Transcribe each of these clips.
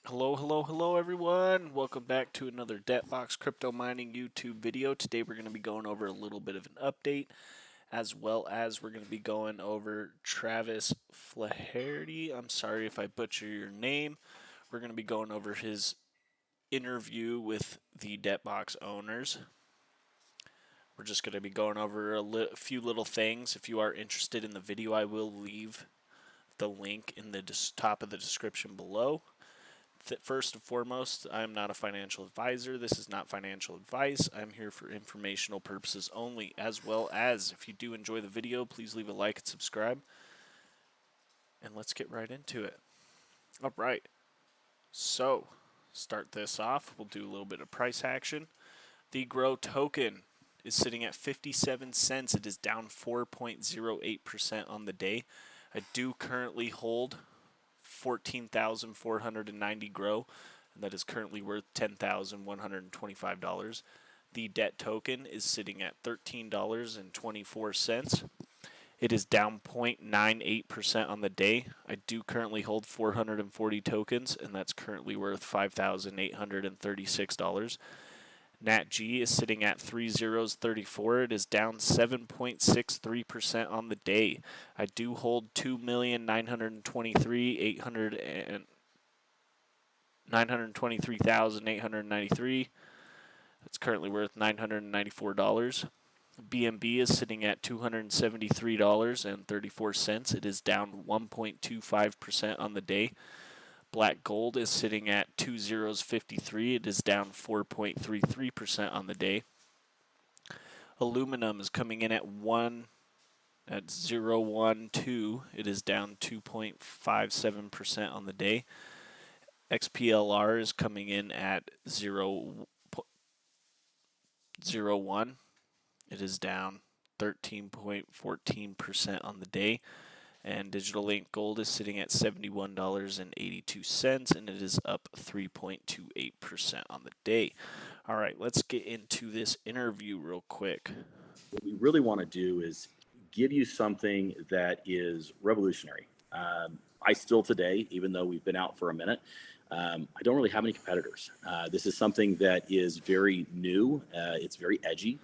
Hello everyone. Welcome back to another DebtBox Crypto Mining YouTube video. Today we're going to be going over a little bit of an update, as well as we're going to be going over Travis Flaherty. I'm sorry if I butcher your name. We're going to be going over his interview with the DebtBox owners. We're just going to be going over a few little things. If you are interested in the video, I will leave the link in the top of the description below. First and foremost, I'm not a financial advisor. This is not financial advice. I'm here for informational purposes only, as well as if you do enjoy the video, please leave a like and subscribe. And let's get right into it. All right. So, start this off. We'll do a little bit of price action. The Grow token is sitting at 57 cents. It is down 4.08% on the day. I do currently hold 14,490 Grow, and that is currently worth $10,125. The debt token is sitting at $13.24. It is down 0.98% on the day. I do currently hold 440 tokens, and that's currently worth $5,836. NatG is sitting at 3.034. It is down 7.63% on the day. I do hold 923,893. That's currently worth $994. BNB is sitting at $273.34. It is down 1.25% on the day. Black gold is sitting at 2.053. It is down 4.33% on the day. Aluminum is coming in at 0.012. It is down 2.57% on the day. XPLR is coming in at 0.01. It is down 13.14% on the day. And Digital Link Gold is sitting at $71.82, and it is up 3.28% on the day. All right, let's get into this interview real quick. What we really want to do is give you something that is revolutionary. I still today, even though we've been out for a minute, I don't really have any competitors. This is something that is very new. It's very edgy.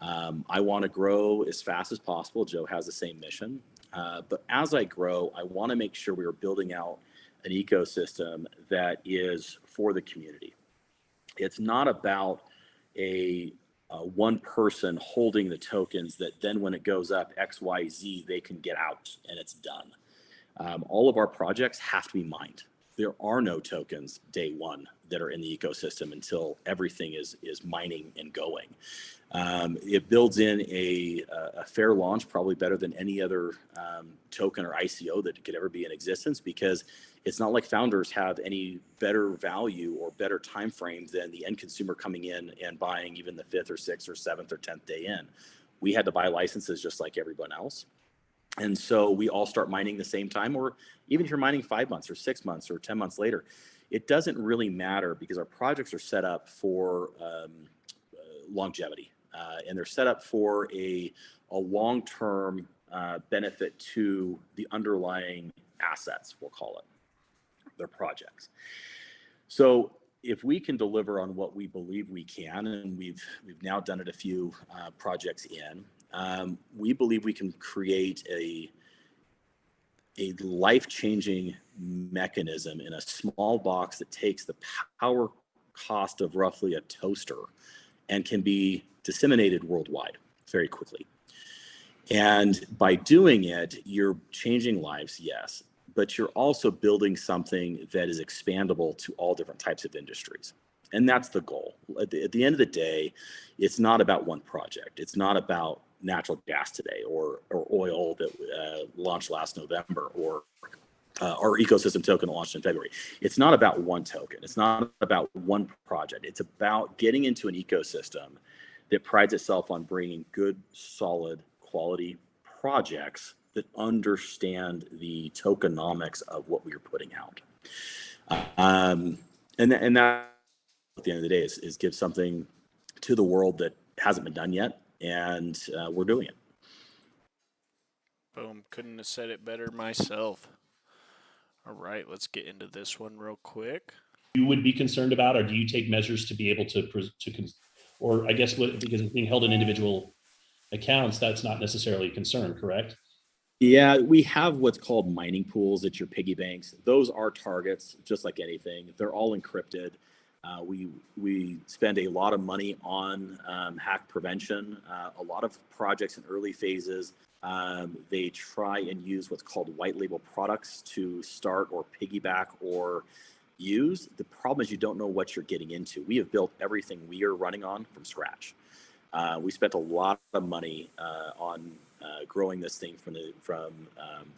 I want to grow as fast as possible. Joe has the same mission. But as I grow, I want to make sure we are building out an ecosystem that is for the community. It's not about a one person holding the tokens that then when it goes up XYZ, they can get out and it's done. All of our projects have to be mined. There are no tokens day one that are in the ecosystem until everything is mining and going. It builds in a fair launch, probably better than any other token or ICO that could ever be in existence, because it's not like founders have any better value or better time frame than the end consumer coming in and buying even the 5th or 6th or 7th or 10th day in. We had to buy licenses just like everyone else. And so we all start mining the same time, or even if you're mining 5 months or 6 months or 10 months later, it doesn't really matter because our projects are set up for longevity. And they're set up for a long-term benefit to the underlying assets, we'll call it, their projects. So if we can deliver on what we believe we can, and we've now done it a few projects in, we believe we can create a life-changing mechanism in a small box that takes the power cost of roughly a toaster and can be disseminated worldwide very quickly. And by doing it, you're changing lives, yes, but you're also building something that is expandable to all different types of industries. And that's the goal. At the end of the day, it's not about one project. It's not about natural gas today or oil that launched last November, or our ecosystem token launched in February. It's not about one token. It's not about one project. It's about getting into an ecosystem that prides itself on bringing good, solid, quality projects that understand the tokenomics of what we are putting out. And that, at the end of the day, is give something to the world that hasn't been done yet, and we're doing it. Boom, couldn't have said it better myself. All right, let's get into this one real quick. you would be concerned about, or do you take measures to be able or I guess because it's being held in individual accounts, that's not necessarily a concern, correct? Yeah, we have what's called mining pools at your piggy banks. Those are targets, just like anything. They're all encrypted. We spend a lot of money on hack prevention. A lot of projects in early phases, they try and use what's called white label products to start or piggyback or use. The problem is you don't know what you're getting into. We have built everything we are running on from scratch. We spent a lot of money on growing this thing from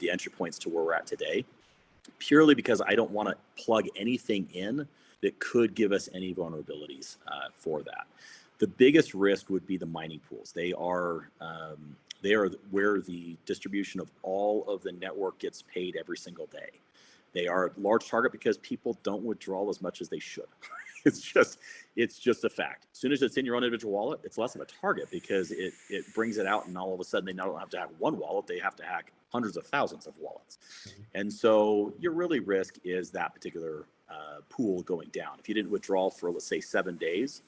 the entry points to where we're at today, purely because I don't want to plug anything in that could give us any vulnerabilities for that. The biggest risk would be the mining pools. They are where the distribution of all of the network gets paid every single day. They are a large target because people don't withdraw as much as they should. it's just a fact. As soon as it's in your own individual wallet, it's less of a target because it brings it out, and all of a sudden they not only have to hack one wallet, they have to hack hundreds of thousands of wallets. And so your really risk is that particular pool going down. If you didn't withdraw for, let's say, 7 days,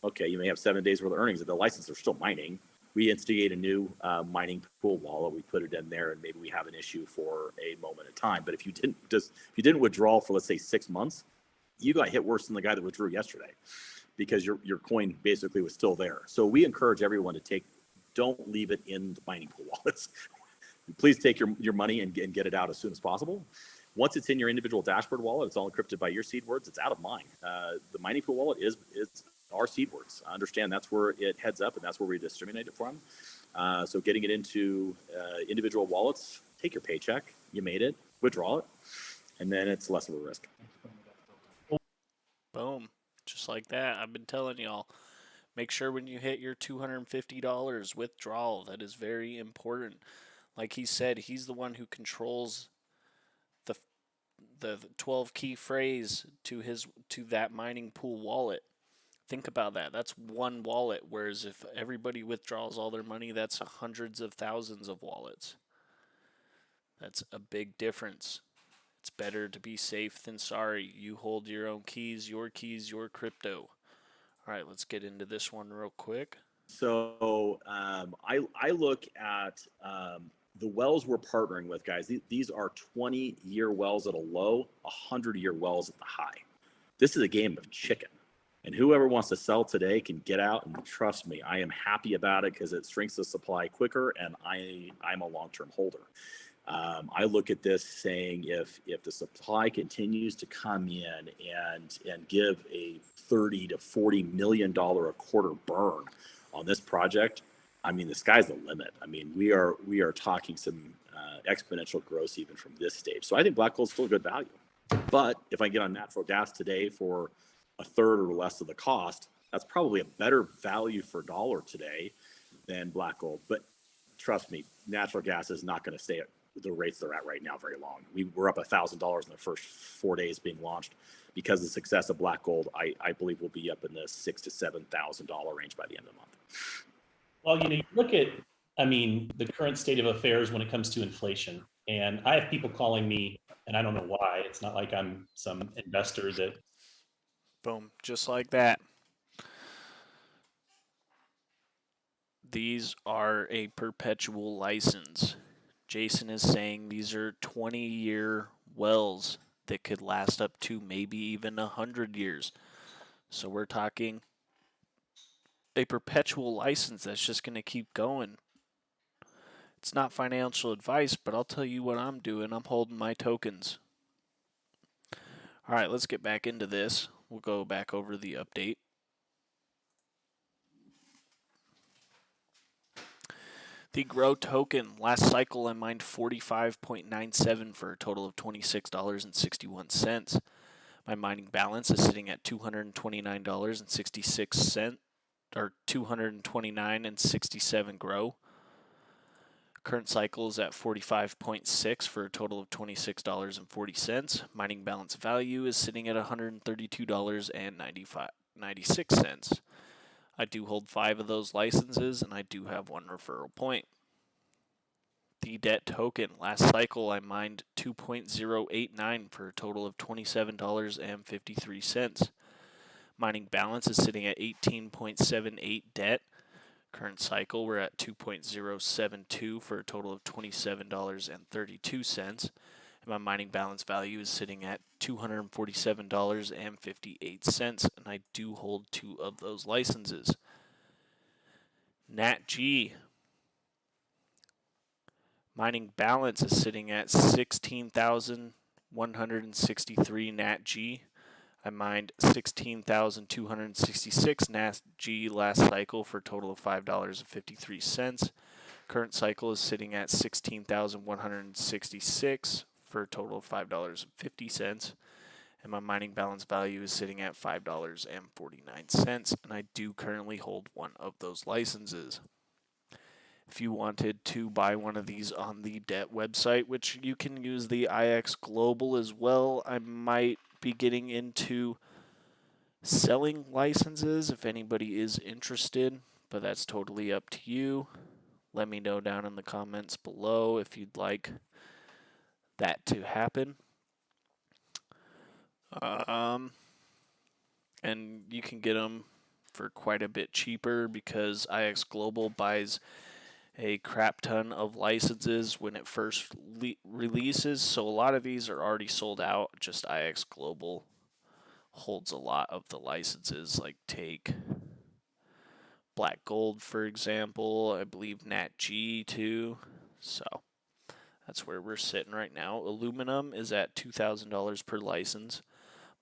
okay, you may have 7 days worth of earnings. If the license are still mining, we instigate a new mining pool wallet. We put it in there, and maybe we have an issue for a moment of time. But if you didn't withdraw for, let's say, 6 months, you got hit worse than the guy that withdrew yesterday, because your coin basically was still there. So we encourage everyone to don't leave it in the mining pool wallets. Please take your money and get it out as soon as possible. Once it's in your individual dashboard wallet, it's all encrypted by your seed words. It's out of mine. The mining pool wallet is our seed words. I understand that's where it heads up, and that's where we disseminate it from. So getting it into individual wallets, take your paycheck, you made it, withdraw it, and then it's less of a risk. Boom. Just like that. I've been telling y'all. Make sure when you hit your $250 withdrawal, that is very important. Like he said, he's the one who controls the 12 key phrase to that mining pool wallet. Think about that. That's one wallet, whereas if everybody withdraws all their money, that's hundreds of thousands of wallets. That's a big difference. It's better to be safe than sorry. You hold your own keys, your crypto. All right, let's get into this one real quick. So I look at the wells we're partnering with, guys. These are 20-year wells at a low, 100-year wells at the high. This is a game of chicken. And whoever wants to sell today can get out, and trust me, I am happy about it because it shrinks the supply quicker, and I'm a long-term holder. I look at this saying if the supply continues to come in and give a $30 to $40 million a quarter burn on this project, I mean, the sky's the limit. I mean, we are talking some exponential growth even from this stage. So I think black gold's still a good value. But if I get on natural gas today for a third or less of the cost, that's probably a better value for dollar today than black gold. But trust me, natural gas is not going to stay at the rates they're at right now very long. We're up $1,000 in the first 4 days being launched. Because of the success of black gold, I believe we'll be up in the $6,000 to $7,000 range by the end of the month. Well, you look at, the current state of affairs when it comes to inflation, and I have people calling me, and I don't know why. It's not like I'm some investor that. Boom, just like that. These are a perpetual license. Jason is saying these are 20-year wells that could last up to maybe even 100 years. So we're talking a perpetual license that's just going to keep going. It's not financial advice, but I'll tell you what I'm doing. I'm holding my tokens. All right, let's get back into this. We'll go back over the update. The Grow token, last cycle I mined 45.97 for a total of $26.61. My mining balance is sitting at $229.66 or $229.67 Grow. Current cycle is at 45.6 for a total of $26.40. Mining balance value is sitting at $132.96. I do hold 5 of those licenses, and I do have 1 referral point. The debt token, last cycle I mined 2.089 for a total of $27.53. Mining balance is sitting at 18.78 debt. Current cycle we're at 2.072 for a total of $27.32. And my mining balance value is sitting at $247.58, and I do hold 2 of those licenses. NatG. Mining balance is sitting at 16,163 NatG. I mined 16,266 NatG last cycle for a total of $5.53. Current cycle is sitting at 16,166 for a total of $5.50. And my mining balance value is sitting at $5.49. And I do currently hold 1 of those licenses. If you wanted to buy one of these on the DET website, which you can use the IX Global as well, I might be getting into selling licenses if anybody is interested, but that's totally up to you. Let me know down in the comments below if you'd like that to happen. And you can get them for quite a bit cheaper because IX Global buys a crap ton of licenses when it first releases, so a lot of these are already sold out. Just IX Global holds a lot of the licenses, like take Black Gold for example, I believe NatG too. So that's where we're sitting right now. Aluminum is at $2,000 per license.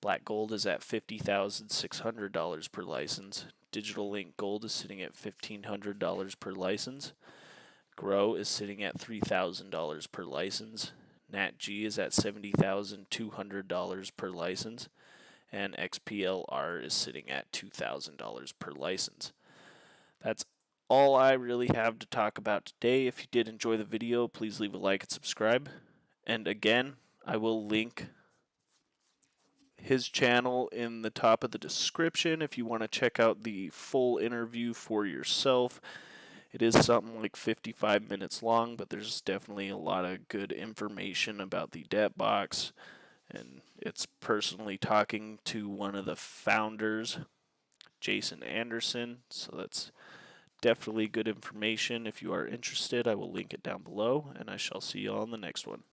Black Gold is at $50,600 per license. Digital Link Gold is sitting at $1,500 per license. Grow is sitting at $3,000 per license. NatG is at $70,200 per license. And XPLR is sitting at $2,000 per license. That's all I really have to talk about today. If you did enjoy the video, please leave a like and subscribe. And again, I will link his channel in the top of the description if you want to check out the full interview for yourself. It is something like 55 minutes long, but there's definitely a lot of good information about the debt box. And it's personally talking to one of the founders, Jason Anderson. So that's definitely good information. If you are interested, I will link it down below, and I shall see you all in the next one.